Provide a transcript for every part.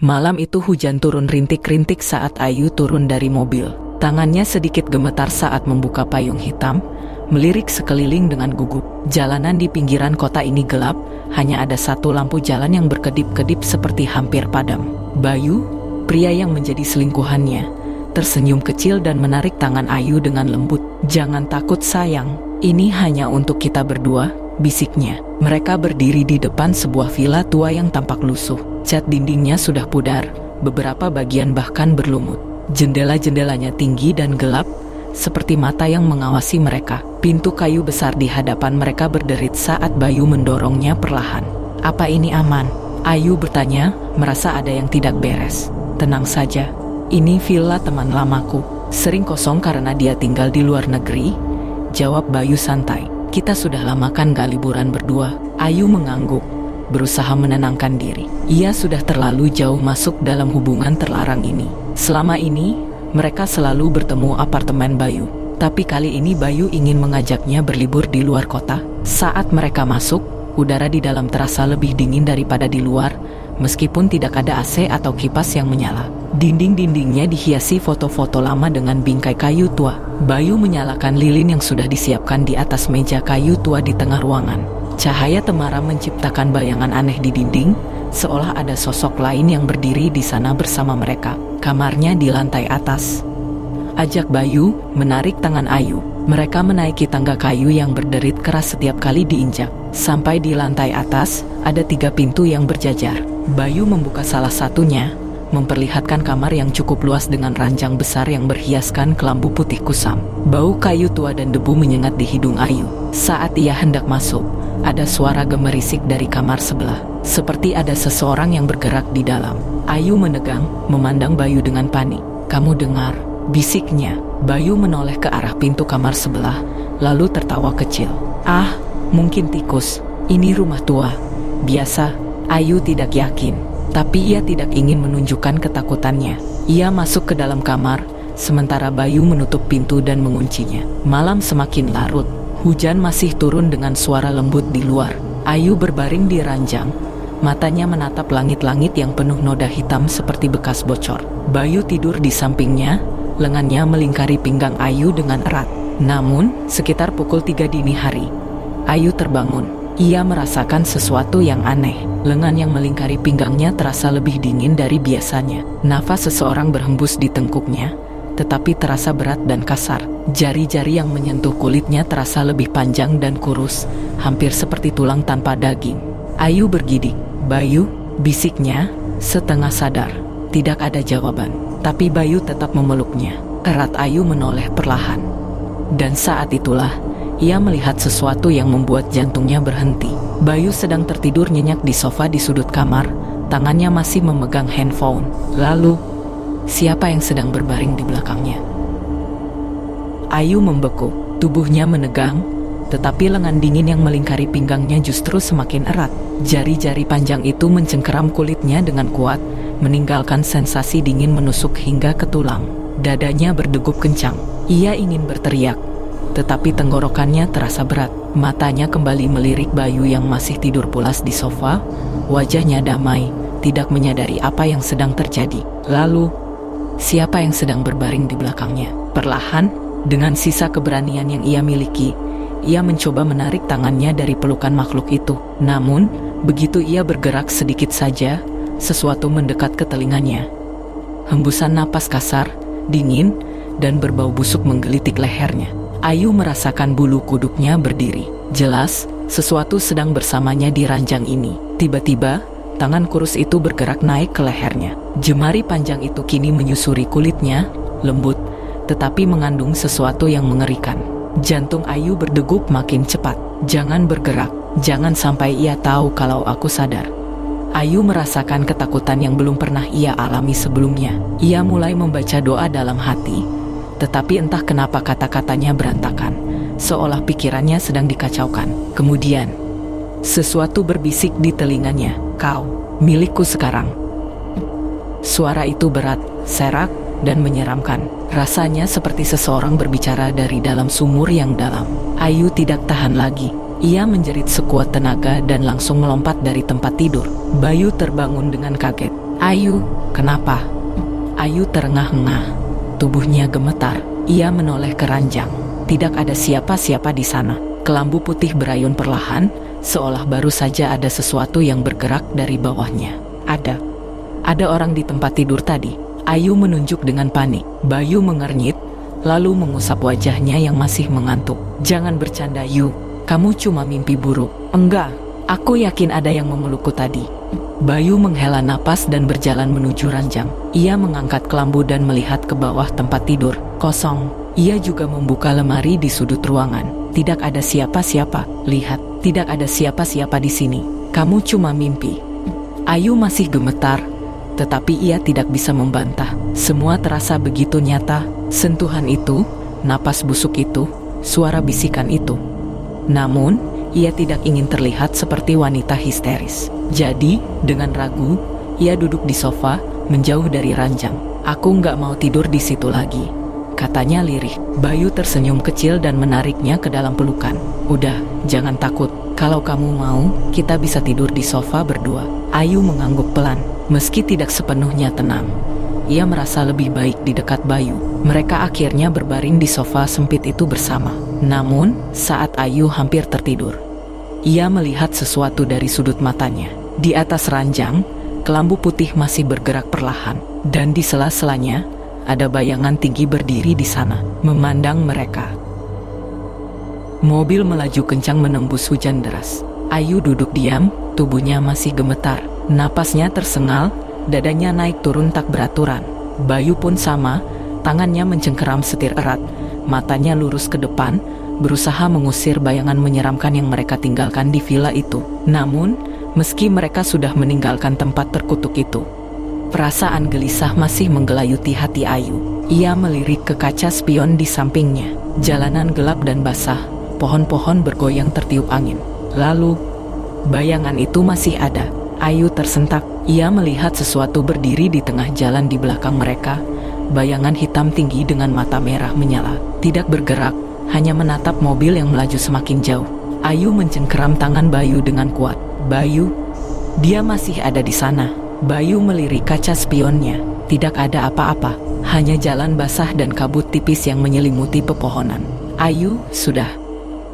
Malam itu hujan turun rintik-rintik saat Ayu turun dari mobil. Tangannya sedikit gemetar saat membuka payung hitam, melirik sekeliling dengan gugup. Jalanan di pinggiran kota ini gelap, hanya ada satu lampu jalan yang berkedip-kedip seperti hampir padam. Bayu, pria yang menjadi selingkuhannya, tersenyum kecil dan menarik tangan Ayu dengan lembut. "Jangan takut sayang, ini hanya untuk kita berdua," bisiknya. Mereka berdiri di depan sebuah villa tua yang tampak lusuh. Cat dindingnya sudah pudar, beberapa bagian bahkan berlumut. Jendela-jendelanya tinggi dan gelap, seperti mata yang mengawasi mereka. Pintu kayu besar di hadapan mereka berderit saat Bayu mendorongnya perlahan. "Apa ini aman?" Ayu bertanya, merasa ada yang tidak beres. "Tenang saja, ini villa teman lamaku. Sering kosong karena dia tinggal di luar negeri," jawab Bayu santai. "Kita sudah lama kan gak liburan berdua?" Ayu mengangguk, berusaha menenangkan diri. Ia sudah terlalu jauh masuk dalam hubungan terlarang ini. Selama ini, mereka selalu bertemu apartemen Bayu. Tapi kali ini Bayu ingin mengajaknya berlibur di luar kota. Saat mereka masuk, udara di dalam terasa lebih dingin daripada di luar, meskipun tidak ada AC atau kipas yang menyala. Dinding-dindingnya dihiasi foto-foto lama dengan bingkai kayu tua. Bayu menyalakan lilin yang sudah disiapkan di atas meja kayu tua di tengah ruangan. Cahaya temaram menciptakan bayangan aneh di dinding, seolah ada sosok lain yang berdiri di sana bersama mereka. Kamarnya di lantai atas. Ajak Bayu, menarik tangan Ayu. Mereka menaiki tangga kayu yang berderit keras setiap kali diinjak. Sampai di lantai atas, ada 3 pintu yang berjajar. Bayu membuka salah satunya, memperlihatkan kamar yang cukup luas dengan ranjang besar yang berhiaskan kelambu putih kusam. Bau kayu tua dan debu menyengat di hidung Ayu. Saat ia hendak masuk, ada suara gemerisik dari kamar sebelah, seperti ada seseorang yang bergerak di dalam. Ayu menegang, memandang Bayu dengan panik. "Kamu dengar?" bisiknya. Bayu menoleh ke arah pintu kamar sebelah, lalu tertawa kecil. "Ah, mungkin tikus. Ini rumah tua biasa." Ayu tidak yakin, tapi ia tidak ingin menunjukkan ketakutannya. Ia masuk ke dalam kamar, sementara Bayu menutup pintu dan menguncinya. Malam semakin larut. Hujan masih turun dengan suara lembut di luar. Ayu berbaring di ranjang, matanya menatap langit-langit yang penuh noda hitam seperti bekas bocor. Bayu tidur di sampingnya, lengannya melingkari pinggang Ayu dengan erat. Namun, sekitar pukul 3 dini hari, Ayu terbangun. Ia merasakan sesuatu yang aneh. Lengan yang melingkari pinggangnya terasa lebih dingin dari biasanya. Nafas seseorang berhembus di tengkuknya, tetapi terasa berat dan kasar. Jari-jari yang menyentuh kulitnya terasa lebih panjang dan kurus, hampir seperti tulang tanpa daging. Ayu bergidik. "Bayu," bisiknya, setengah sadar. Tidak ada jawaban, tapi Bayu tetap memeluknya. Erat Ayu menoleh perlahan. Dan saat itulah, ia melihat sesuatu yang membuat jantungnya berhenti. Bayu sedang tertidur nyenyak di sofa di sudut kamar, tangannya masih memegang handphone. Lalu, siapa yang sedang berbaring di belakangnya? Ayu membeku, tubuhnya menegang, tetapi lengan dingin yang melingkari pinggangnya justru semakin erat. Jari-jari panjang itu mencengkeram kulitnya dengan kuat, meninggalkan sensasi dingin menusuk hingga ke tulang. Dadanya berdegup kencang. Ia ingin berteriak, tetapi tenggorokannya terasa berat. Matanya kembali melirik Bayu yang masih tidur pulas di sofa, wajahnya damai, tidak menyadari apa yang sedang terjadi. Lalu, siapa yang sedang berbaring di belakangnya? Perlahan, dengan sisa keberanian yang ia miliki, ia mencoba menarik tangannya dari pelukan makhluk itu. Namun, begitu ia bergerak sedikit saja, sesuatu mendekat ke telinganya. Hembusan napas kasar, dingin, dan berbau busuk menggelitik lehernya. Ayu merasakan bulu kuduknya berdiri. Jelas, sesuatu sedang bersamanya di ranjang ini. Tiba-tiba, tangan kurus itu bergerak naik ke lehernya. Jemari panjang itu kini menyusuri kulitnya, lembut, tetapi mengandung sesuatu yang mengerikan. Jantung Ayu berdegup makin cepat. "Jangan bergerak, jangan sampai ia tahu kalau aku sadar." Ayu merasakan ketakutan yang belum pernah ia alami sebelumnya. Ia mulai membaca doa dalam hati, tetapi entah kenapa kata-katanya berantakan, seolah pikirannya sedang dikacaukan. Kemudian, sesuatu berbisik di telinganya, "Kau, milikku sekarang." Suara itu berat, serak, dan menyeramkan. Rasanya seperti seseorang berbicara dari dalam sumur yang dalam. Ayu tidak tahan lagi. Ia menjerit sekuat tenaga dan langsung melompat dari tempat tidur. Bayu terbangun dengan kaget. Ayu, kenapa? Ayu terengah-engah. Tubuhnya gemetar. Ia menoleh ke ranjang. Tidak ada siapa-siapa di sana. Kelambu putih berayun perlahan, seolah baru saja ada sesuatu yang bergerak dari bawahnya. Ada orang di tempat tidur tadi. Ayu menunjuk dengan panik. Bayu mengernyit, lalu mengusap wajahnya yang masih mengantuk. Jangan bercanda, Yu. Kamu cuma mimpi buruk. Enggak, aku yakin ada yang memelukku tadi. Bayu menghela napas dan berjalan menuju ranjang. Ia mengangkat kelambu dan melihat ke bawah tempat tidur. Kosong. Ia juga membuka lemari di sudut ruangan. Tidak ada siapa-siapa. Lihat, tidak ada siapa-siapa di sini. Kamu cuma mimpi. Ayu masih gemetar, tetapi ia tidak bisa membantah. Semua terasa begitu nyata. Sentuhan itu, napas busuk itu, suara bisikan itu. Namun, ia tidak ingin terlihat seperti wanita histeris. Jadi, dengan ragu, ia duduk di sofa, menjauh dari ranjang. Aku nggak mau tidur di situ lagi, katanya lirih. Bayu tersenyum kecil dan menariknya ke dalam pelukan. Udah, jangan takut. Kalau kamu mau, kita bisa tidur di sofa berdua. Ayu mengangguk pelan, meski tidak sepenuhnya tenang. Ia merasa lebih baik di dekat Bayu. Mereka akhirnya berbaring di sofa sempit itu bersama. Namun, saat Ayu hampir tertidur, ia melihat sesuatu dari sudut matanya. Di atas ranjang, kelambu putih masih bergerak perlahan, dan di sela-selanya ada bayangan tinggi berdiri di sana, memandang mereka. Mobil melaju kencang menembus hujan deras. Ayu duduk diam, tubuhnya masih gemetar. Napasnya tersengal, dadanya naik turun tak beraturan. Bayu pun sama, tangannya mencengkeram setir erat, matanya lurus ke depan, berusaha mengusir bayangan menyeramkan yang mereka tinggalkan di villa itu. Namun, meski mereka sudah meninggalkan tempat terkutuk itu, perasaan gelisah masih menggelayuti hati Ayu. Ia melirik ke kaca spion di sampingnya. Jalanan gelap dan basah, pohon-pohon bergoyang tertiup angin. Lalu, bayangan itu masih ada. Ayu tersentak. Ia melihat sesuatu berdiri di tengah jalan di belakang mereka. Bayangan hitam tinggi dengan mata merah menyala. Tidak bergerak, hanya menatap mobil yang melaju semakin jauh. Ayu mencengkeram tangan Bayu dengan kuat. Bayu, dia masih ada di sana. Bayu melirik kaca spionnya. Tidak ada apa-apa, hanya jalan basah dan kabut tipis yang menyelimuti pepohonan. Ayu, sudah.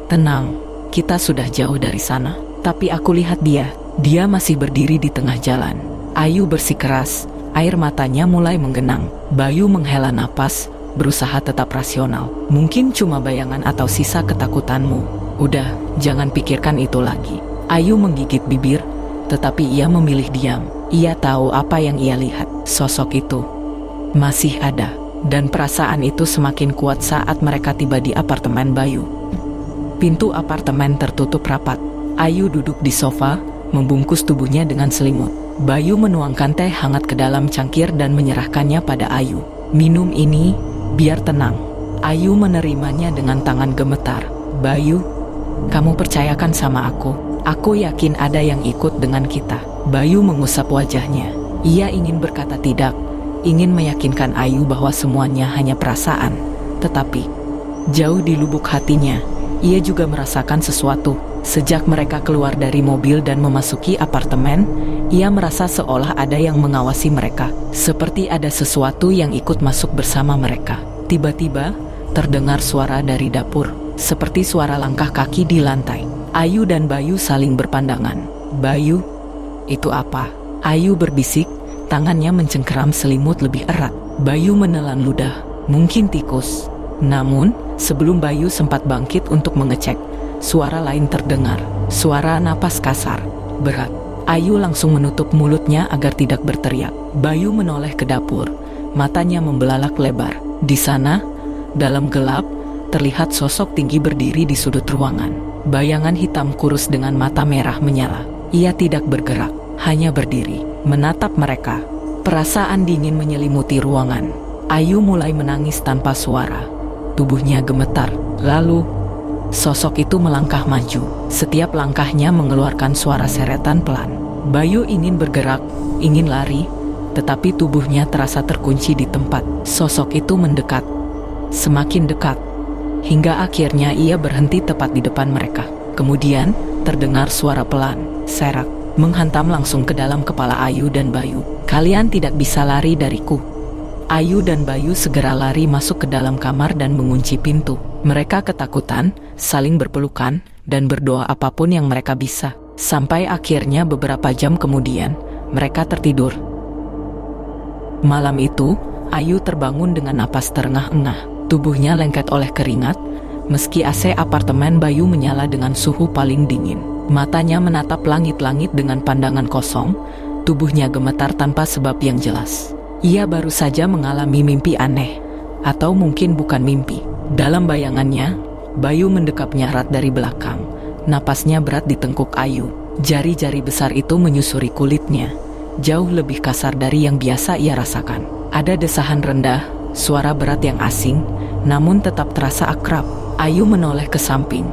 Tenang, kita sudah jauh dari sana. Tapi aku lihat dia masih berdiri di tengah jalan. Ayu bersikeras, air matanya mulai menggenang. Bayu menghela napas, berusaha tetap rasional. Mungkin cuma bayangan atau sisa ketakutanmu. Udah, jangan pikirkan itu lagi. Ayu menggigit bibir, tetapi ia memilih diam. Ia tahu apa yang ia lihat. Sosok itu masih ada, dan perasaan itu semakin kuat saat mereka tiba di apartemen Bayu. Pintu apartemen tertutup rapat. Ayu duduk di sofa, membungkus tubuhnya dengan selimut. Bayu menuangkan teh hangat ke dalam cangkir dan menyerahkannya pada Ayu. Minum ini, biar tenang. Ayu menerimanya dengan tangan gemetar. Bayu, kamu percayakan sama aku. Aku yakin ada yang ikut dengan kita. Bayu mengusap wajahnya. Ia ingin berkata tidak, ingin meyakinkan Ayu bahwa semuanya hanya perasaan. Tetapi, jauh di lubuk hatinya, ia juga merasakan sesuatu. Sejak mereka keluar dari mobil dan memasuki apartemen, ia merasa seolah ada yang mengawasi mereka. Seperti ada sesuatu yang ikut masuk bersama mereka. Tiba-tiba, terdengar suara dari dapur, seperti suara langkah kaki di lantai. Ayu dan Bayu saling berpandangan. Bayu, itu apa? Ayu berbisik, tangannya mencengkeram selimut lebih erat. Bayu menelan ludah, mungkin tikus. Namun, sebelum Bayu sempat bangkit untuk mengecek, suara lain terdengar. Suara napas kasar, berat. Ayu langsung menutup mulutnya agar tidak berteriak. Bayu menoleh ke dapur, matanya membelalak lebar. Di sana, dalam gelap, terlihat sosok tinggi berdiri di sudut ruangan. Bayangan hitam kurus dengan mata merah menyala. Ia tidak bergerak, hanya berdiri, menatap mereka. Perasaan dingin menyelimuti ruangan. Ayu mulai menangis tanpa suara. Tubuhnya gemetar. Lalu, sosok itu melangkah maju. Setiap langkahnya mengeluarkan suara seretan pelan. Bayu ingin bergerak, ingin lari, tetapi tubuhnya terasa terkunci di tempat. Sosok itu mendekat, semakin dekat, hingga akhirnya ia berhenti tepat di depan mereka. Kemudian, terdengar suara pelan, serak, menghantam langsung ke dalam kepala Ayu dan Bayu. Kalian tidak bisa lari dariku. Ayu dan Bayu segera lari masuk ke dalam kamar dan mengunci pintu. Mereka ketakutan, saling berpelukan, dan berdoa apapun yang mereka bisa. Sampai akhirnya beberapa jam kemudian, mereka tertidur. Malam itu, Ayu terbangun dengan napas terengah-engah. Tubuhnya lengket oleh keringat, meski AC apartemen Bayu menyala dengan suhu paling dingin. Matanya menatap langit-langit dengan pandangan kosong, tubuhnya gemetar tanpa sebab yang jelas. Ia baru saja mengalami mimpi aneh, atau mungkin bukan mimpi. Dalam bayangannya, Bayu mendekapnya erat dari belakang. Napasnya berat di tengkuk Ayu. Jari-jari besar itu menyusuri kulitnya, jauh lebih kasar dari yang biasa ia rasakan. Ada desahan rendah, suara berat yang asing, namun tetap terasa akrab. Ayu menoleh ke samping,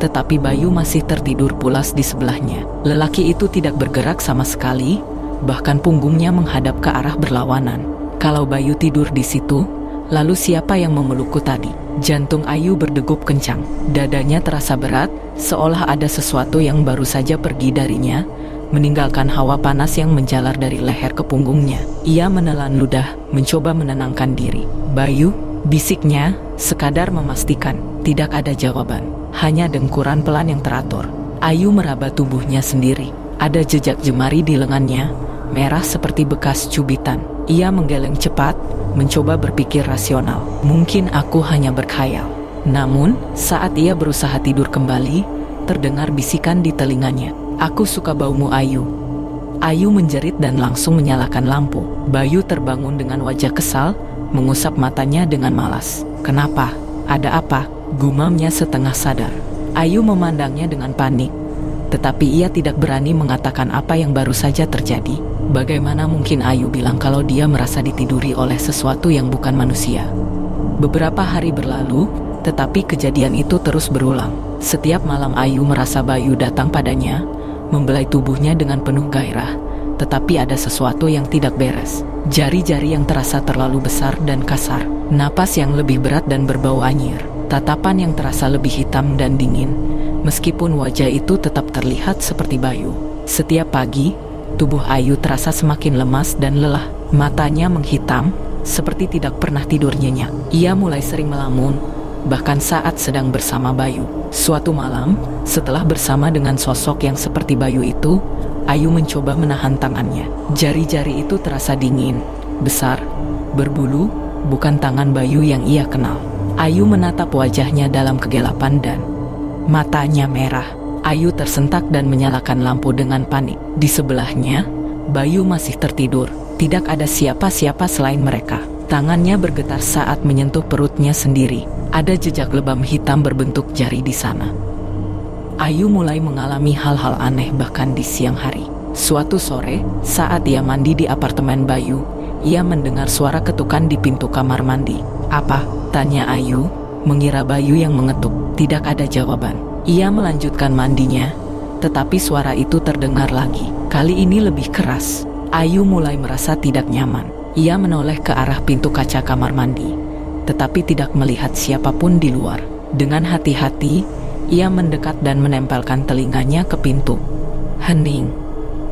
tetapi Bayu masih tertidur pulas di sebelahnya. Lelaki itu tidak bergerak sama sekali, bahkan punggungnya menghadap ke arah berlawanan. Kalau Bayu tidur di situ, lalu siapa yang memelukku tadi? Jantung Ayu berdegup kencang. Dadanya terasa berat, seolah ada sesuatu yang baru saja pergi darinya, meninggalkan hawa panas yang menjalar dari leher ke punggungnya. Ia menelan ludah, mencoba menenangkan diri. Bayu, bisiknya, sekadar memastikan. Tidak ada jawaban, hanya dengkuran pelan yang teratur. Ayu meraba tubuhnya sendiri. Ada jejak jemari di lengannya, merah seperti bekas cubitan. Ia menggeleng cepat, mencoba berpikir rasional. Mungkin aku hanya berkhayal. Namun, saat ia berusaha tidur kembali, terdengar bisikan di telinganya. Aku suka baumu, Ayu. Ayu menjerit dan langsung menyalakan lampu. Bayu terbangun dengan wajah kesal, mengusap matanya dengan malas. Kenapa? Ada apa? Gumamnya setengah sadar. Ayu memandangnya dengan panik, tetapi ia tidak berani mengatakan apa yang baru saja terjadi. Bagaimana mungkin Ayu bilang kalau dia merasa ditiduri oleh sesuatu yang bukan manusia? Beberapa hari berlalu, tetapi kejadian itu terus berulang. Setiap malam Ayu merasa Bayu datang padanya, membelai tubuhnya dengan penuh gairah, tetapi ada sesuatu yang tidak beres. Jari-jari yang terasa terlalu besar dan kasar, napas yang lebih berat dan berbau anyir, tatapan yang terasa lebih hitam dan dingin, meskipun wajah itu tetap terlihat seperti Bayu. Setiap pagi, tubuh Ayu terasa semakin lemas dan lelah. Matanya menghitam, seperti tidak pernah tidur nyenyak. Ia mulai sering melamun, bahkan saat sedang bersama Bayu. Suatu malam, setelah bersama dengan sosok yang seperti Bayu itu, Ayu mencoba menahan tangannya. Jari-jari itu terasa dingin, besar, berbulu, bukan tangan Bayu yang ia kenal. Ayu menatap wajahnya dalam kegelapan dan matanya merah. Ayu tersentak dan menyalakan lampu dengan panik. Di sebelahnya, Bayu masih tertidur. Tidak ada siapa-siapa selain mereka. Tangannya bergetar saat menyentuh perutnya sendiri. Ada jejak lebam hitam berbentuk jari di sana. Ayu mulai mengalami hal-hal aneh bahkan di siang hari. Suatu sore, saat ia mandi di apartemen Bayu, ia mendengar suara ketukan di pintu kamar mandi. Apa? Tanya Ayu, mengira Bayu yang mengetuk. Tidak ada jawaban. Ia melanjutkan mandinya, tetapi suara itu terdengar lagi. Kali ini lebih keras. Ayu mulai merasa tidak nyaman. Ia menoleh ke arah pintu kaca kamar mandi, tetapi tidak melihat siapapun di luar. Dengan hati-hati, ia mendekat dan menempelkan telinganya ke pintu. Hening.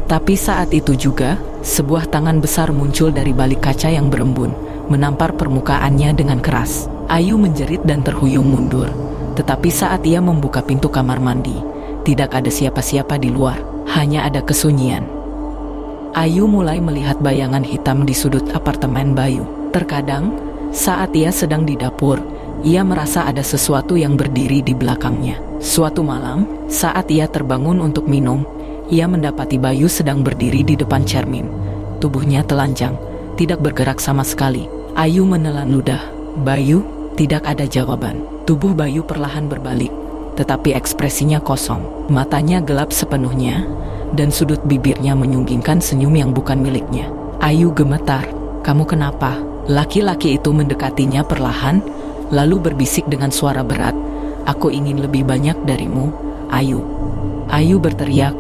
Tapi saat itu juga, sebuah tangan besar muncul dari balik kaca yang berembun, menampar permukaannya dengan keras. Ayu menjerit dan terhuyung mundur. Tetapi saat ia membuka pintu kamar mandi, tidak ada siapa-siapa di luar, hanya ada kesunyian. Ayu mulai melihat bayangan hitam di sudut apartemen Bayu. Terkadang, saat ia sedang di dapur, ia merasa ada sesuatu yang berdiri di belakangnya. Suatu malam, saat ia terbangun untuk minum, ia mendapati Bayu sedang berdiri di depan cermin. Tubuhnya telanjang, tidak bergerak sama sekali. Ayu menelan ludah. Bayu, tidak ada jawaban. Tubuh Bayu perlahan berbalik, tetapi ekspresinya kosong. Matanya gelap sepenuhnya, dan sudut bibirnya menyunggingkan senyum yang bukan miliknya. Ayu gemetar. Kamu kenapa? Laki-laki itu mendekatinya perlahan, lalu berbisik dengan suara berat. Aku ingin lebih banyak darimu, Ayu. Ayu berteriak,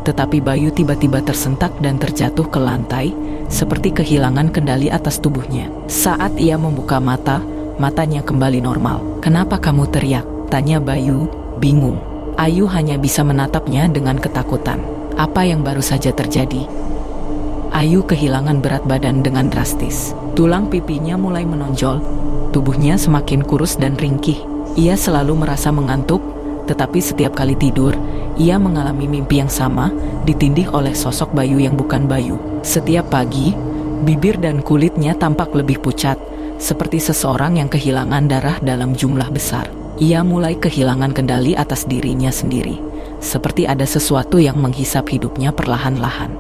tetapi Bayu tiba-tiba tersentak dan terjatuh ke lantai, seperti kehilangan kendali atas tubuhnya. Saat ia membuka mata, matanya kembali normal. Kenapa kamu teriak? Tanya Bayu, bingung. Ayu hanya bisa menatapnya dengan ketakutan. Apa yang baru saja terjadi? Ayu kehilangan berat badan dengan drastis. Tulang pipinya mulai menonjol, tubuhnya semakin kurus dan ringkih. Ia selalu merasa mengantuk, tetapi setiap kali tidur, ia mengalami mimpi yang sama, ditindih oleh sosok Bayu yang bukan Bayu. Setiap pagi, bibir dan kulitnya tampak lebih pucat, seperti seseorang yang kehilangan darah dalam jumlah besar. Ia mulai kehilangan kendali atas dirinya sendiri, seperti ada sesuatu yang menghisap hidupnya perlahan-lahan.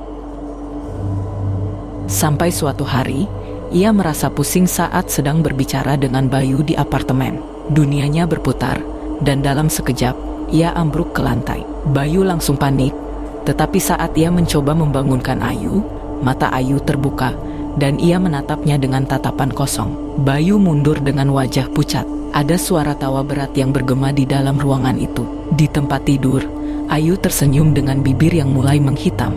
Sampai suatu hari, ia merasa pusing saat sedang berbicara dengan Bayu di apartemen. Dunianya berputar, dan dalam sekejap, ia ambruk ke lantai. Bayu langsung panik, tetapi saat ia mencoba membangunkan Ayu, mata Ayu terbuka, dan ia menatapnya dengan tatapan kosong. Bayu mundur dengan wajah pucat. Ada suara tawa berat yang bergema di dalam ruangan itu. Di tempat tidur, Ayu tersenyum dengan bibir yang mulai menghitam.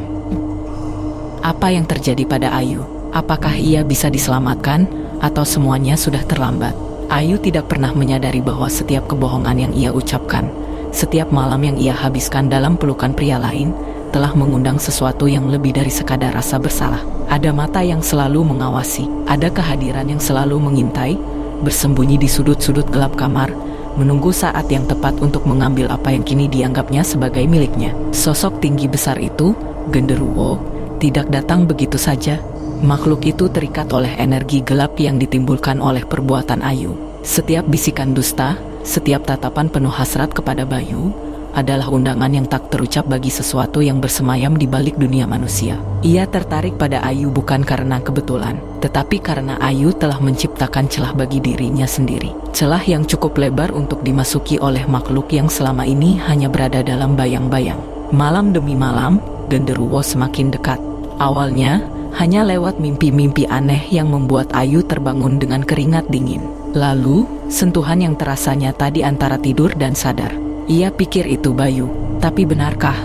Apa yang terjadi pada Ayu? Apakah ia bisa diselamatkan, atau semuanya sudah terlambat? Ayu tidak pernah menyadari bahwa setiap kebohongan yang ia ucapkan, setiap malam yang ia habiskan dalam pelukan pria lain, telah mengundang sesuatu yang lebih dari sekadar rasa bersalah. Ada mata yang selalu mengawasi, ada kehadiran yang selalu mengintai, bersembunyi di sudut-sudut gelap kamar, menunggu saat yang tepat untuk mengambil apa yang kini dianggapnya sebagai miliknya. Sosok tinggi besar itu, genderuwo, tidak datang begitu saja. Makhluk itu terikat oleh energi gelap yang ditimbulkan oleh perbuatan Ayu. Setiap bisikan dusta, setiap tatapan penuh hasrat kepada Bayu, adalah undangan yang tak terucap bagi sesuatu yang bersemayam di balik dunia manusia. Ia tertarik pada Ayu bukan karena kebetulan, tetapi karena Ayu telah menciptakan celah bagi dirinya sendiri. Celah yang cukup lebar untuk dimasuki oleh makhluk yang selama ini hanya berada dalam bayang-bayang. Malam demi malam, genderuwo semakin dekat. Awalnya, hanya lewat mimpi-mimpi aneh yang membuat Ayu terbangun dengan keringat dingin. Lalu, sentuhan yang terasa nyata di antara tidur dan sadar. Ia pikir itu Bayu, tapi benarkah?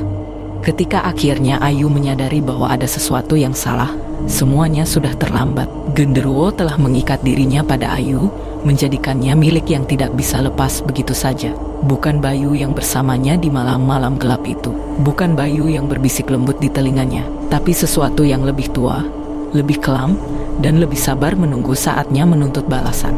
Ketika akhirnya Ayu menyadari bahwa ada sesuatu yang salah, semuanya sudah terlambat. Genderuwo telah mengikat dirinya pada Ayu, menjadikannya milik yang tidak bisa lepas begitu saja. Bukan Bayu yang bersamanya di malam-malam gelap itu. Bukan Bayu yang berbisik lembut di telinganya, tapi sesuatu yang lebih tua, lebih kelam, dan lebih sabar menunggu saatnya menuntut balasan.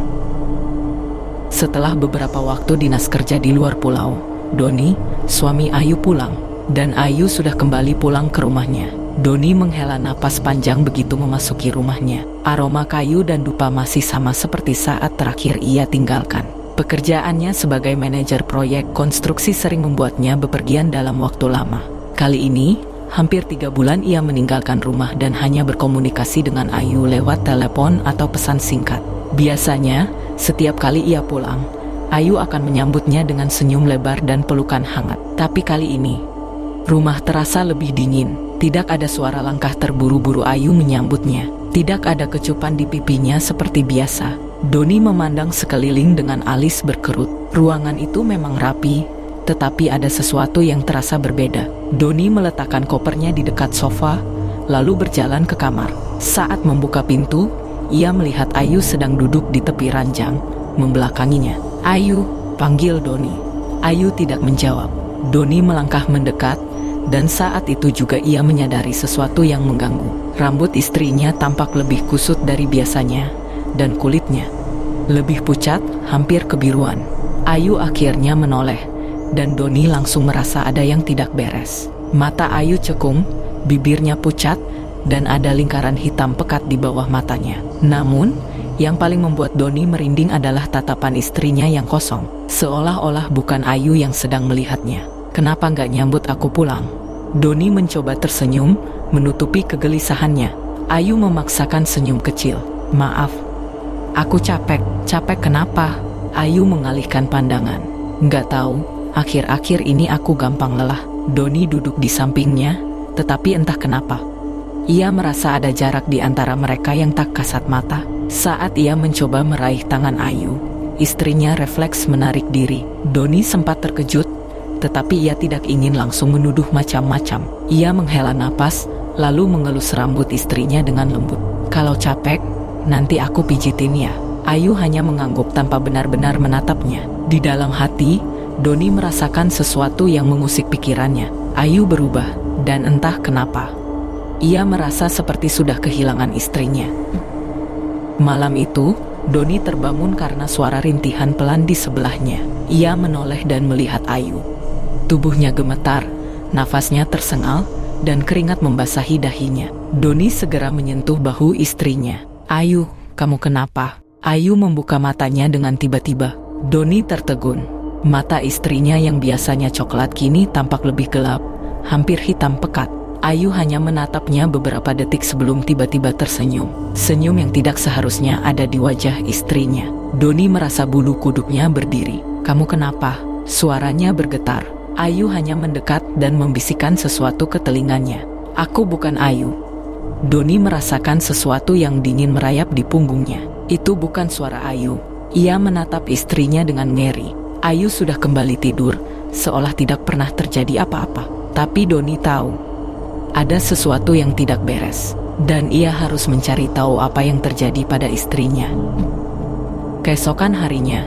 Setelah beberapa waktu dinas kerja di luar pulau, Doni, suami Ayu pulang, dan Ayu sudah kembali pulang ke rumahnya. Doni menghela napas panjang begitu memasuki rumahnya. Aroma kayu dan dupa masih sama seperti saat terakhir ia tinggalkan. Pekerjaannya sebagai manajer proyek konstruksi sering membuatnya bepergian dalam waktu lama. Kali ini, hampir 3 bulan ia meninggalkan rumah dan hanya berkomunikasi dengan Ayu lewat telepon atau pesan singkat. Biasanya, setiap kali ia pulang, Ayu akan menyambutnya dengan senyum lebar dan pelukan hangat. Tapi kali ini, rumah terasa lebih dingin. Tidak ada suara langkah terburu-buru Ayu menyambutnya. Tidak ada kecupan di pipinya seperti biasa. Doni memandang sekeliling dengan alis berkerut. Ruangan itu memang rapi, tetapi ada sesuatu yang terasa berbeda. Doni meletakkan kopernya di dekat sofa, lalu berjalan ke kamar. Saat membuka pintu, ia melihat Ayu sedang duduk di tepi ranjang, membelakanginya. "Ayu," panggil Doni. Ayu tidak menjawab. Doni melangkah mendekat, dan saat itu juga ia menyadari sesuatu yang mengganggu. Rambut istrinya tampak lebih kusut dari biasanya, dan kulitnya lebih pucat, hampir kebiruan. Ayu akhirnya menoleh, dan Doni langsung merasa ada yang tidak beres. Mata Ayu cekung, bibirnya pucat, dan ada lingkaran hitam pekat di bawah matanya. Namun, yang paling membuat Doni merinding adalah tatapan istrinya yang kosong, seolah-olah bukan Ayu yang sedang melihatnya. "Kenapa nggak nyambut aku pulang?" Doni mencoba tersenyum, menutupi kegelisahannya. Ayu memaksakan senyum kecil. "Maaf, aku capek." "Capek kenapa?" Ayu mengalihkan pandangan. "Nggak tahu, akhir-akhir ini aku gampang lelah." Doni duduk di sampingnya, tetapi entah kenapa, ia merasa ada jarak di antara mereka yang tak kasat mata. Saat ia mencoba meraih tangan Ayu, istrinya refleks menarik diri. Doni sempat terkejut, tetapi ia tidak ingin langsung menuduh macam-macam. Ia menghela napas, lalu mengelus rambut istrinya dengan lembut. "Kalau capek, nanti aku pijitin ya." Ayu hanya mengangguk tanpa benar-benar menatapnya. Di dalam hati, Doni merasakan sesuatu yang mengusik pikirannya. Ayu berubah, dan entah kenapa, Ia merasa seperti sudah kehilangan istrinya. Malam itu, Doni terbangun karena suara rintihan pelan di sebelahnya. Ia menoleh dan melihat Ayu. Tubuhnya gemetar, nafasnya tersengal, dan keringat membasahi dahinya. Doni segera menyentuh bahu istrinya. "Ayu, kamu kenapa?" Ayu membuka matanya dengan tiba-tiba. Doni tertegun. Mata istrinya yang biasanya coklat kini tampak lebih gelap, hampir hitam pekat. Ayu hanya menatapnya beberapa detik sebelum tiba-tiba tersenyum. Senyum yang tidak seharusnya ada di wajah istrinya. Doni merasa bulu kuduknya berdiri. "Kamu kenapa?" Suaranya bergetar. Ayu hanya mendekat dan membisikkan sesuatu ke telinganya. "Aku bukan Ayu." Doni merasakan sesuatu yang dingin merayap di punggungnya. Itu bukan suara Ayu. Ia menatap istrinya dengan ngeri. Ayu sudah kembali tidur, seolah tidak pernah terjadi apa-apa. Tapi Doni tahu ada sesuatu yang tidak beres, dan ia harus mencari tahu apa yang terjadi pada istrinya. Keesokan harinya,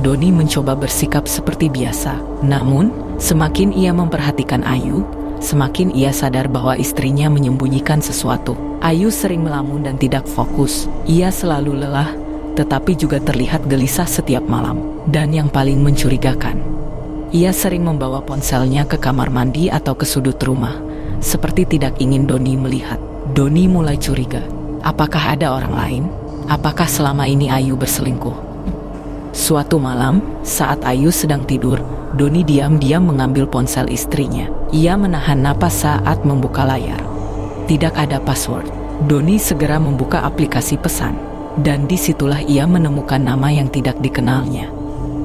Doni mencoba bersikap seperti biasa. Namun, semakin ia memperhatikan Ayu, semakin ia sadar bahwa istrinya menyembunyikan sesuatu. Ayu sering melamun dan tidak fokus. Ia selalu lelah, tetapi juga terlihat gelisah setiap malam. Dan yang paling mencurigakan, ia sering membawa ponselnya ke kamar mandi atau ke sudut rumah, seperti tidak ingin Doni melihat. Doni mulai curiga. Apakah ada orang lain? Apakah selama ini Ayu berselingkuh? Suatu malam, saat Ayu sedang tidur, Doni diam-diam mengambil ponsel istrinya. Ia menahan napas saat membuka layar. Tidak ada password. Doni segera membuka aplikasi pesan. Dan disitulah ia menemukan nama yang tidak dikenalnya.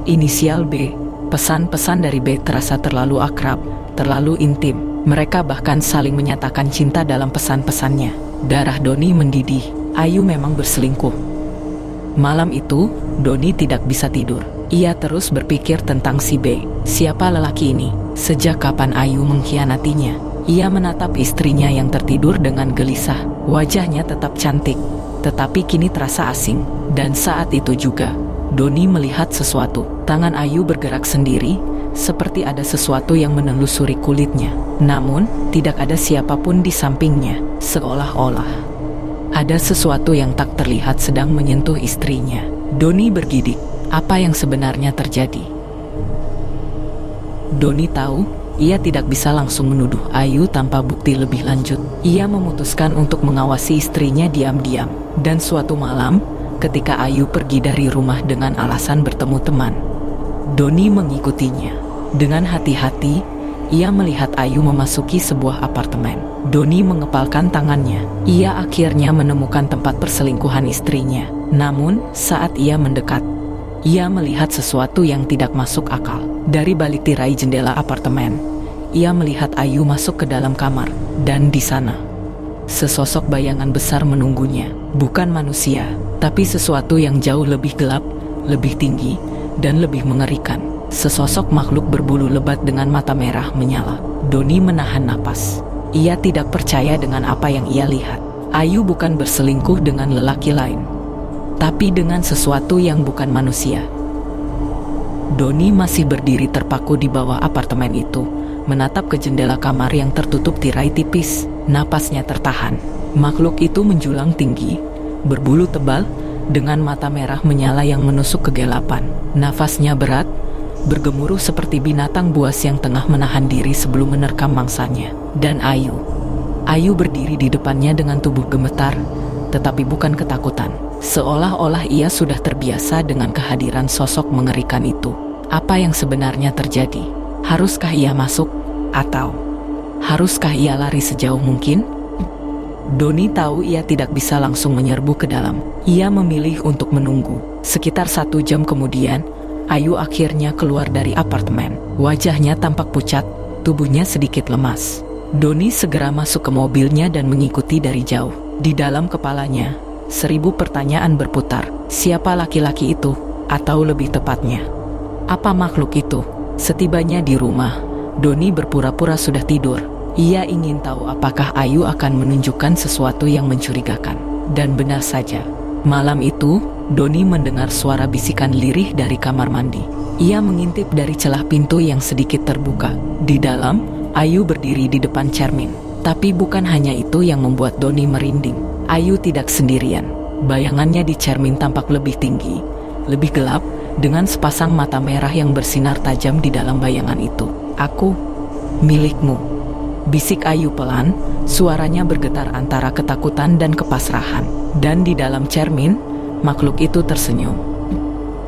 Inisial B. Pesan-pesan dari B terasa terlalu akrab, terlalu intim. Mereka bahkan saling menyatakan cinta dalam pesan-pesannya. Darah Doni mendidih. Ayu memang berselingkuh. Malam itu, Doni tidak bisa tidur. Ia terus berpikir tentang si B. Siapa lelaki ini? Sejak kapan Ayu mengkhianatinya? Ia menatap istrinya yang tertidur dengan gelisah. Wajahnya tetap cantik, tetapi kini terasa asing. Dan saat itu juga, Doni melihat sesuatu. Tangan Ayu bergerak sendiri, seperti ada sesuatu yang menelusuri kulitnya. Namun, tidak ada siapapun di sampingnya. Seolah-olah ada sesuatu yang tak terlihat sedang menyentuh istrinya. Doni bergidik. Apa yang sebenarnya terjadi? Doni tahu ia tidak bisa langsung menuduh Ayu tanpa bukti lebih lanjut. Ia memutuskan untuk mengawasi istrinya diam-diam. Dan suatu malam, ketika Ayu pergi dari rumah dengan alasan bertemu teman, Doni mengikutinya. Dengan hati-hati, ia melihat Ayu memasuki sebuah apartemen. Doni mengepalkan tangannya. Ia akhirnya menemukan tempat perselingkuhan istrinya. Namun, saat ia mendekat, ia melihat sesuatu yang tidak masuk akal. Dari balik tirai jendela apartemen, ia melihat Ayu masuk ke dalam kamar. Dan di sana, sesosok bayangan besar menunggunya. Bukan manusia, tapi sesuatu yang jauh lebih gelap, lebih tinggi, dan lebih mengerikan. Sesosok makhluk berbulu lebat dengan mata merah menyala. Doni menahan napas. Ia tidak percaya dengan apa yang ia lihat. Ayu bukan berselingkuh dengan lelaki lain, tapi dengan sesuatu yang bukan manusia. Doni masih berdiri terpaku di bawah apartemen itu, menatap ke jendela kamar yang tertutup tirai tipis. Napasnya tertahan. Makhluk itu menjulang tinggi, berbulu tebal, dengan mata merah menyala yang menusuk kegelapan. Nafasnya berat, bergemuruh seperti binatang buas yang tengah menahan diri sebelum menerkam mangsanya. Dan Ayu berdiri di depannya dengan tubuh gemetar, tetapi bukan ketakutan. Seolah-olah ia sudah terbiasa dengan kehadiran sosok mengerikan itu. Apa yang sebenarnya terjadi? Haruskah ia masuk? Atau haruskah ia lari sejauh mungkin? Doni tahu ia tidak bisa langsung menyerbu ke dalam. Ia memilih untuk menunggu. Sekitar 1 jam kemudian, Ayu akhirnya keluar dari apartemen. Wajahnya tampak pucat, tubuhnya sedikit lemas. Doni segera masuk ke mobilnya dan mengikuti dari jauh. Di dalam kepalanya, 1000 pertanyaan berputar. Siapa laki-laki itu? Atau lebih tepatnya, apa makhluk itu? Setibanya di rumah, Doni berpura-pura sudah tidur. Ia ingin tahu apakah Ayu akan menunjukkan sesuatu yang mencurigakan. Dan benar saja, malam itu, Doni mendengar suara bisikan lirih dari kamar mandi. Ia mengintip dari celah pintu yang sedikit terbuka. Di dalam, Ayu berdiri di depan cermin. Tapi bukan hanya itu yang membuat Doni merinding. Ayu tidak sendirian. Bayangannya di cermin tampak lebih tinggi, lebih gelap, dengan sepasang mata merah yang bersinar tajam di dalam bayangan itu. "Aku milikmu," bisik Ayu pelan, suaranya bergetar antara ketakutan dan kepasrahan. Dan di dalam cermin, makhluk itu tersenyum.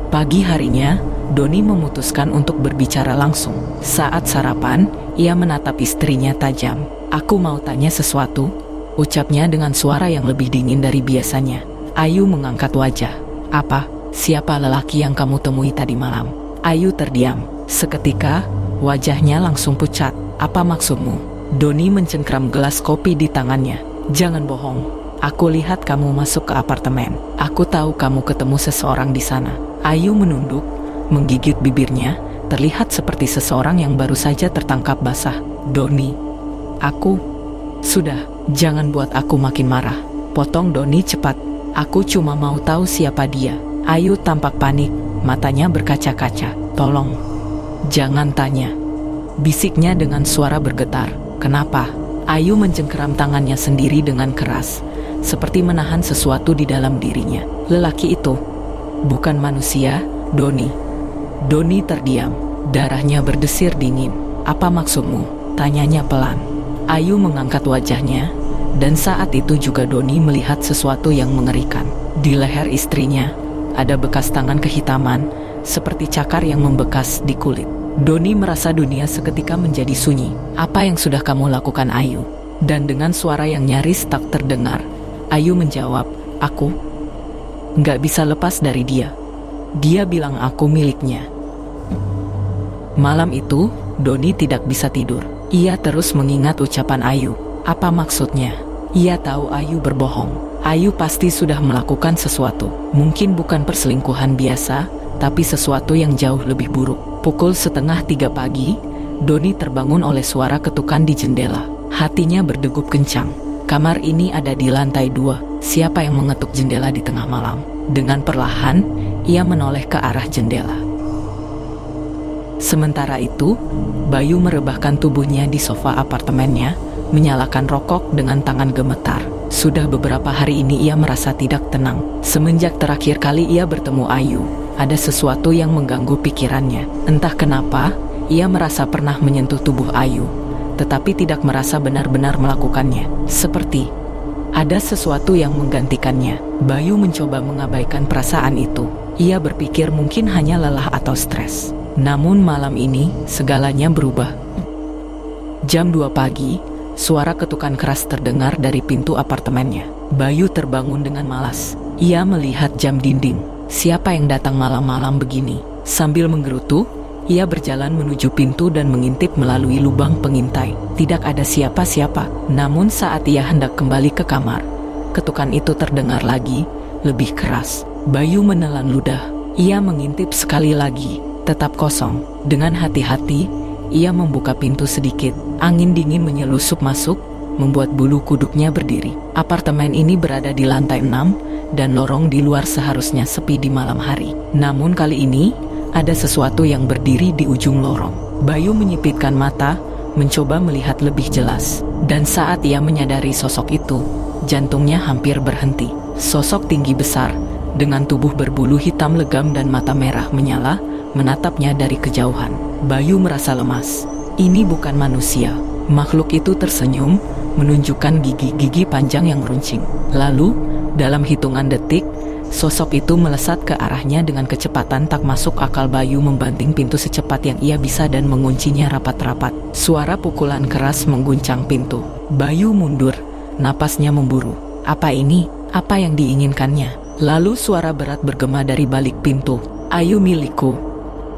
Pagi harinya, Doni memutuskan untuk berbicara langsung. Saat sarapan, ia menatap istrinya tajam. "Aku mau tanya sesuatu," ucapnya dengan suara yang lebih dingin dari biasanya. Ayu mengangkat wajah. "Apa? Siapa lelaki yang kamu temui tadi malam?" Ayu terdiam. Seketika, wajahnya langsung pucat. "Apa maksudmu?" Doni mencengkram gelas kopi di tangannya. "Jangan bohong. Aku lihat kamu masuk ke apartemen. Aku tahu kamu ketemu seseorang di sana." Ayu menunduk, menggigit bibirnya, terlihat seperti seseorang yang baru saja tertangkap basah. "Doni, aku..." "Sudah, jangan buat aku makin marah," potong Doni cepat. "Aku cuma mau tahu siapa dia." Ayu tampak panik, matanya berkaca-kaca. "Tolong, jangan tanya," bisiknya dengan suara bergetar. "Kenapa?" Ayu mencengkeram tangannya sendiri dengan keras, seperti menahan sesuatu di dalam dirinya. "Lelaki itu bukan manusia, Doni." Doni terdiam, darahnya berdesir dingin. "Apa maksudmu?" tanyanya pelan. Ayu mengangkat wajahnya, dan saat itu juga Doni melihat sesuatu yang mengerikan. Di leher istrinya, ada bekas tangan kehitaman, seperti cakar yang membekas di kulit. Doni merasa dunia seketika menjadi sunyi. "Apa yang sudah kamu lakukan, Ayu?" Dan dengan suara yang nyaris tak terdengar, Ayu menjawab, "Aku nggak bisa lepas dari dia. Dia bilang aku miliknya." Malam itu, Doni tidak bisa tidur. Ia terus mengingat ucapan Ayu. Apa maksudnya? Ia tahu Ayu berbohong. Ayu pasti sudah melakukan sesuatu. Mungkin bukan perselingkuhan biasa, tapi sesuatu yang jauh lebih buruk. Pukul 2:30 pagi, Doni terbangun oleh suara ketukan di jendela. Hatinya berdegup kencang. Kamar ini ada di lantai 2. Siapa yang mengetuk jendela di tengah malam? Dengan perlahan, ia menoleh ke arah jendela. Sementara itu, Bayu merebahkan tubuhnya di sofa apartemennya, menyalakan rokok dengan tangan gemetar. Sudah beberapa hari ini ia merasa tidak tenang. Semenjak terakhir kali ia bertemu Ayu, ada sesuatu yang mengganggu pikirannya. Entah kenapa, ia merasa pernah menyentuh tubuh Ayu, tetapi tidak merasa benar-benar melakukannya. Seperti ada sesuatu yang menggantikannya. Bayu mencoba mengabaikan perasaan itu. Ia berpikir mungkin hanya lelah atau stres. Namun malam ini, segalanya berubah. Jam 2 pagi, suara ketukan keras terdengar dari pintu apartemennya. Bayu terbangun dengan malas. Ia melihat jam dinding. Siapa yang datang malam-malam begini? Sambil menggerutu, ia berjalan menuju pintu dan mengintip melalui lubang pengintai. Tidak ada siapa-siapa. Namun saat ia hendak kembali ke kamar, ketukan itu terdengar lagi, lebih keras. Bayu menelan ludah. Ia mengintip sekali lagi, tetap kosong. Dengan hati-hati, ia membuka pintu sedikit. Angin dingin menyelusup masuk, membuat bulu kuduknya berdiri. Apartemen ini berada di lantai 6, dan lorong di luar seharusnya sepi di malam hari. Namun kali ini, ada sesuatu yang berdiri di ujung lorong. Bayu menyipitkan mata, mencoba melihat lebih jelas. Dan saat ia menyadari sosok itu, jantungnya hampir berhenti. Sosok tinggi besar, dengan tubuh berbulu hitam legam dan mata merah menyala, menatapnya dari kejauhan. Bayu merasa lemas. Ini bukan manusia. Makhluk itu tersenyum, menunjukkan gigi-gigi panjang yang runcing. Lalu, dalam hitungan detik, sosok itu melesat ke arahnya dengan kecepatan tak masuk akal. Bayu membanting pintu secepat yang ia bisa dan menguncinya rapat-rapat. Suara pukulan keras mengguncang pintu. Bayu mundur, napasnya memburu. Apa ini? Apa yang diinginkannya? Lalu suara berat bergema dari balik pintu. "Ayu milikku."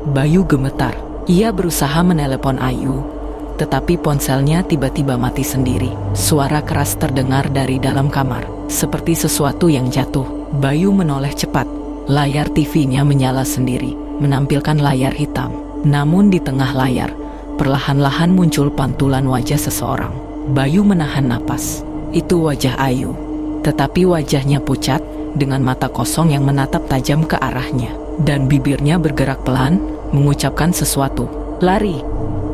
Bayu gemetar. Ia berusaha menelepon Ayu, tetapi ponselnya tiba-tiba mati sendiri. Suara keras terdengar dari dalam kamar, seperti sesuatu yang jatuh. Bayu menoleh cepat. Layar TV-nya menyala sendiri, menampilkan layar hitam. Namun di tengah layar, perlahan-lahan muncul pantulan wajah seseorang. Bayu menahan napas. Itu wajah Ayu, tetapi wajahnya pucat, dengan mata kosong yang menatap tajam ke arahnya. Dan bibirnya bergerak pelan, mengucapkan sesuatu. "Lari!"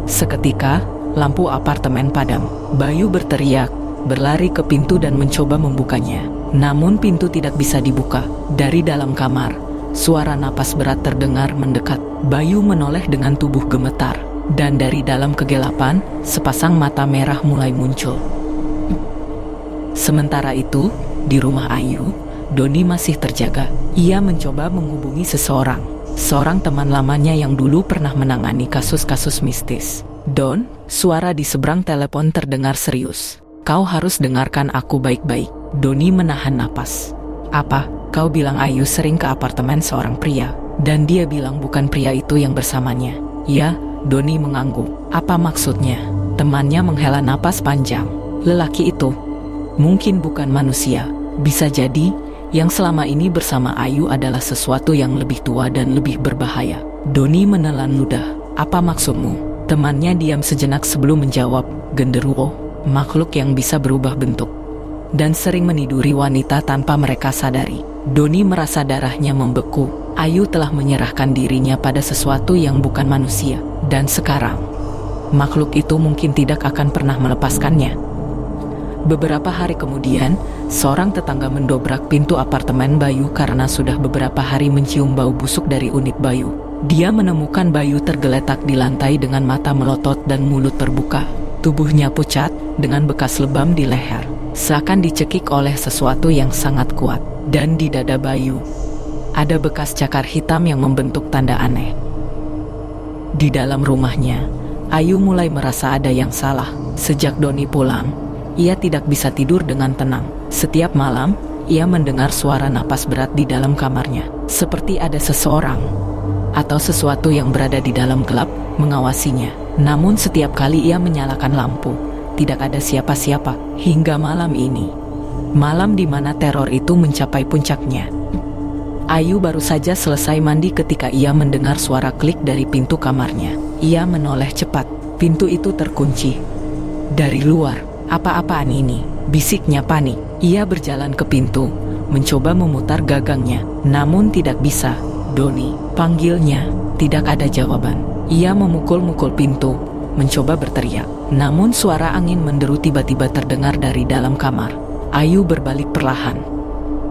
Seketika, lampu apartemen padam. Bayu berteriak, berlari ke pintu dan mencoba membukanya. Namun pintu tidak bisa dibuka. Dari dalam kamar, suara napas berat terdengar mendekat. Bayu menoleh dengan tubuh gemetar. Dan dari dalam kegelapan, sepasang mata merah mulai muncul. Sementara itu, di rumah Ayu, Doni masih terjaga. Ia mencoba menghubungi seorang teman lamanya yang dulu pernah menangani kasus-kasus mistis. "Don," suara di seberang telepon terdengar serius. "Kau harus dengarkan aku baik-baik." Doni menahan napas. "Apa? Kau bilang Ayu sering ke apartemen seorang pria, dan dia bilang bukan pria itu yang bersamanya." "Ya," Doni mengangguk. "Apa maksudnya?" Temannya menghela napas panjang. "Lelaki itu mungkin bukan manusia. Bisa jadi yang selama ini bersama Ayu adalah sesuatu yang lebih tua dan lebih berbahaya." Doni menelan ludah. "Apa maksudmu?" Temannya diam sejenak sebelum menjawab. "Genderuwo, makhluk yang bisa berubah bentuk dan sering meniduri wanita tanpa mereka sadari." Doni merasa darahnya membeku. Ayu telah menyerahkan dirinya pada sesuatu yang bukan manusia, dan sekarang makhluk itu mungkin tidak akan pernah melepaskannya. Beberapa hari kemudian, seorang tetangga mendobrak pintu apartemen Bayu karena sudah beberapa hari mencium bau busuk dari unit Bayu. Dia menemukan Bayu tergeletak di lantai dengan mata melotot dan mulut terbuka. Tubuhnya pucat dengan bekas lebam di leher, seakan dicekik oleh sesuatu yang sangat kuat. Dan di dada Bayu ada bekas cakar hitam yang membentuk tanda aneh. Di dalam rumahnya, Ayu mulai merasa ada yang salah. Sejak Doni pulang, ia tidak bisa tidur dengan tenang. Setiap malam, ia mendengar suara napas berat di dalam kamarnya. Seperti ada seseorang atau sesuatu yang berada di dalam gelap mengawasinya. Namun setiap kali ia menyalakan lampu, tidak ada siapa-siapa. Hingga malam ini, malam di mana teror itu mencapai puncaknya. Ayu baru saja selesai mandi ketika ia mendengar suara klik dari pintu kamarnya. Ia menoleh cepat. Pintu itu terkunci dari luar. "Apa-apaan ini?" bisiknya panik. Ia berjalan ke pintu, mencoba memutar gagangnya, namun tidak bisa. "Doni," panggilnya. Tidak ada jawaban. Ia memukul-mukul pintu, mencoba berteriak. Namun suara angin menderu tiba-tiba terdengar dari dalam kamar. Ayu berbalik perlahan,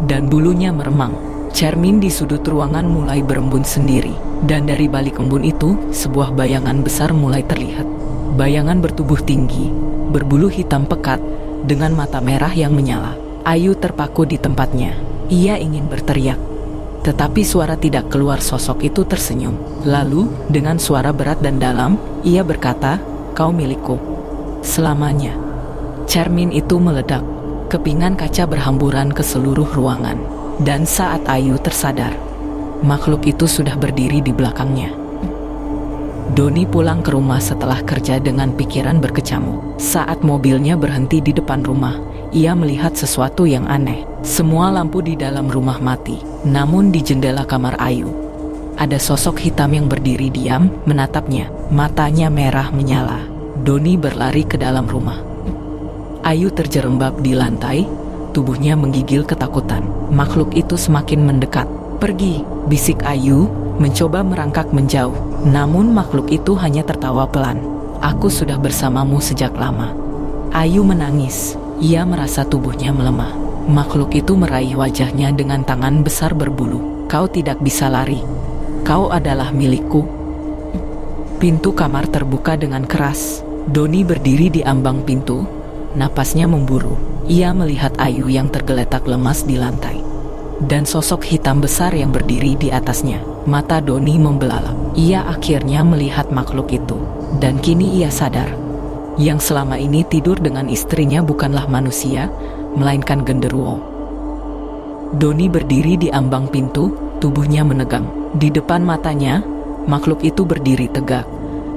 dan bulunya meremang. Cermin di sudut ruangan mulai berembun sendiri, dan dari balik embun itu, sebuah bayangan besar mulai terlihat. Bayangan bertubuh tinggi, berbulu hitam pekat, dengan mata merah yang menyala. Ayu terpaku di tempatnya. Ia ingin berteriak, tetapi suara tidak keluar. Sosok itu tersenyum. Lalu, dengan suara berat dan dalam, ia berkata, "Kau milikku selamanya." Cermin itu meledak. Kepingan kaca berhamburan ke seluruh ruangan. Dan saat Ayu tersadar, makhluk itu sudah berdiri di belakangnya. Doni pulang ke rumah setelah kerja dengan pikiran berkecamuk. Saat mobilnya berhenti di depan rumah, ia melihat sesuatu yang aneh. Semua lampu di dalam rumah mati. Namun di jendela kamar Ayu, ada sosok hitam yang berdiri diam menatapnya. Matanya merah menyala. Doni berlari ke dalam rumah. Ayu terjerembab di lantai. Tubuhnya menggigil ketakutan. Makhluk itu semakin mendekat. "Pergi," bisik Ayu, mencoba merangkak menjauh. Namun makhluk itu hanya tertawa pelan. "Aku sudah bersamamu sejak lama." Ayu menangis. Ia merasa tubuhnya melemah. Makhluk itu meraih wajahnya dengan tangan besar berbulu. "Kau tidak bisa lari. Kau adalah milikku." Pintu kamar terbuka dengan keras. Doni berdiri di ambang pintu. Napasnya memburu. Ia melihat Ayu yang tergeletak lemas di lantai, dan sosok hitam besar yang berdiri di atasnya. Mata Doni membelalak. Ia akhirnya melihat makhluk itu, dan kini ia sadar. Yang selama ini tidur dengan istrinya bukanlah manusia, melainkan genderuwo. Doni berdiri di ambang pintu, tubuhnya menegang. Di depan matanya, makhluk itu berdiri tegak.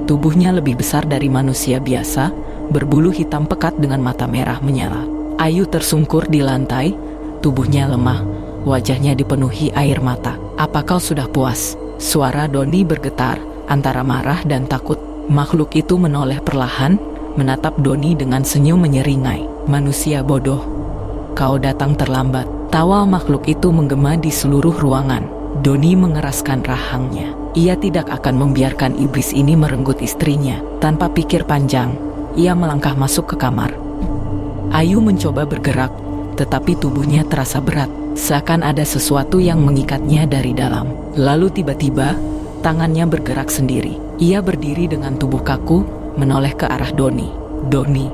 Tubuhnya lebih besar dari manusia biasa, berbulu hitam pekat dengan mata merah menyala. Ayu tersungkur di lantai, tubuhnya lemah, wajahnya dipenuhi air mata. "Apa kau sudah puas?" Suara Doni bergetar, antara marah dan takut. Makhluk itu menoleh perlahan, menatap Doni dengan senyum menyeringai. "Manusia bodoh, kau datang terlambat." Tawa makhluk itu menggema di seluruh ruangan. Doni mengeraskan rahangnya. Ia tidak akan membiarkan iblis ini merenggut istrinya. Tanpa pikir panjang, ia melangkah masuk ke kamar. Ayu mencoba bergerak, tetapi tubuhnya terasa berat, seakan ada sesuatu yang mengikatnya dari dalam. Lalu tiba-tiba, tangannya bergerak sendiri. Ia berdiri dengan tubuh kaku, menoleh ke arah Doni. "Doni."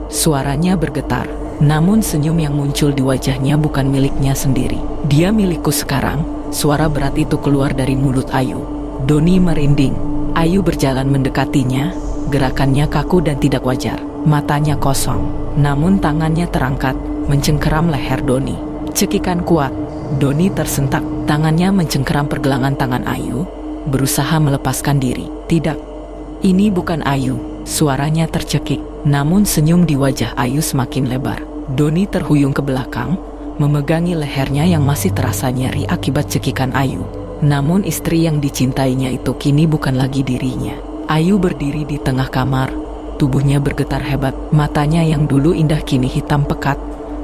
Suaranya bergetar, namun senyum yang muncul di wajahnya bukan miliknya sendiri. "Dia milikku sekarang." Suara berat itu keluar dari mulut Ayu. Doni merinding. Ayu berjalan mendekatinya, gerakannya kaku dan tidak wajar. Matanya kosong, namun tangannya terangkat, mencengkeram leher Doni. Cekikan kuat. Doni tersentak, tangannya mencengkeram pergelangan tangan Ayu, berusaha melepaskan diri. "Tidak, ini bukan Ayu." Suaranya tercekik, namun senyum di wajah Ayu semakin lebar. Doni terhuyung ke belakang, memegangi lehernya yang masih terasa nyeri akibat cekikan Ayu. Namun istri yang dicintainya itu kini bukan lagi dirinya. Ayu berdiri di tengah kamar, tubuhnya bergetar hebat, matanya yang dulu indah kini hitam pekat,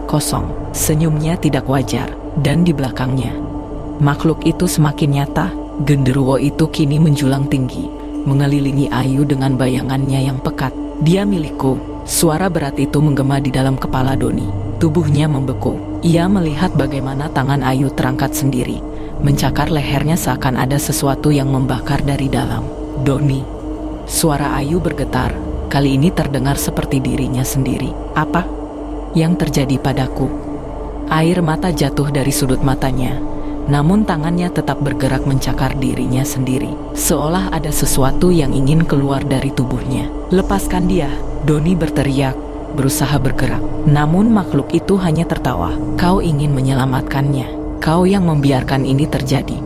kosong. Senyumnya tidak wajar, dan di belakangnya, makhluk itu semakin nyata. Genderuwo itu kini menjulang tinggi, mengelilingi Ayu dengan bayangannya yang pekat. "Dia milikku." Suara berat itu menggema di dalam kepala Doni. Tubuhnya membeku. Ia melihat bagaimana tangan Ayu terangkat sendiri, mencakar lehernya seakan ada sesuatu yang membakar dari dalam. "Doni." Suara Ayu bergetar, kali ini terdengar seperti dirinya sendiri. "Apa yang terjadi padaku?" Air mata jatuh dari sudut matanya, namun tangannya tetap bergerak mencakar dirinya sendiri, seolah ada sesuatu yang ingin keluar dari tubuhnya. "Lepaskan dia!" Doni berteriak, berusaha bergerak. Namun makhluk itu hanya tertawa. "Kau ingin menyelamatkannya. Kau yang membiarkan ini terjadi."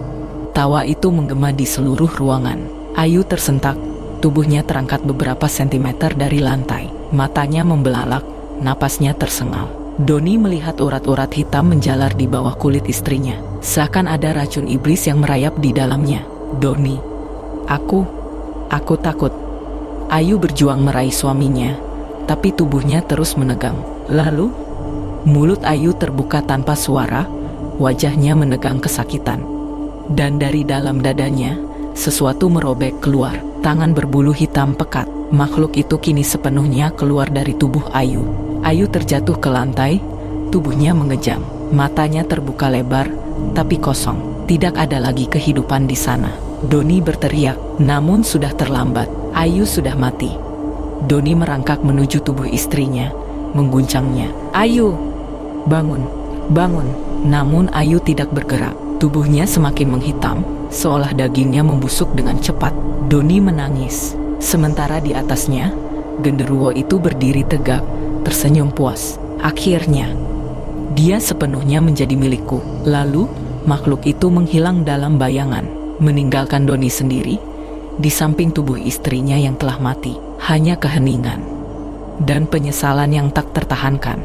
Tawa itu menggema di seluruh ruangan. Ayu tersentak, tubuhnya terangkat beberapa sentimeter dari lantai. Matanya membelalak, napasnya tersengal. Doni melihat urat-urat hitam menjalar di bawah kulit istrinya, seakan ada racun iblis yang merayap di dalamnya. "Doni, aku takut." Ayu berjuang meraih suaminya, tapi tubuhnya terus menegang. Lalu, mulut Ayu terbuka tanpa suara, wajahnya menegang kesakitan. Dan dari dalam dadanya, sesuatu merobek keluar. Tangan berbulu hitam pekat. Makhluk itu kini sepenuhnya keluar dari tubuh Ayu. Ayu terjatuh ke lantai, tubuhnya mengejang. Matanya terbuka lebar, tapi kosong. Tidak ada lagi kehidupan di sana. Doni berteriak, namun sudah terlambat. Ayu sudah mati. Doni merangkak menuju tubuh istrinya, mengguncangnya. "Ayu, bangun, bangun." Namun Ayu tidak bergerak. Tubuhnya semakin menghitam, seolah dagingnya membusuk dengan cepat. Doni menangis. Sementara di atasnya, genderuwo itu berdiri tegak, tersenyum puas. "Akhirnya, dia sepenuhnya menjadi milikku." Lalu, makhluk itu menghilang dalam bayangan, meninggalkan Doni sendiri di samping tubuh istrinya yang telah mati. Hanya keheningan dan penyesalan yang tak tertahankan.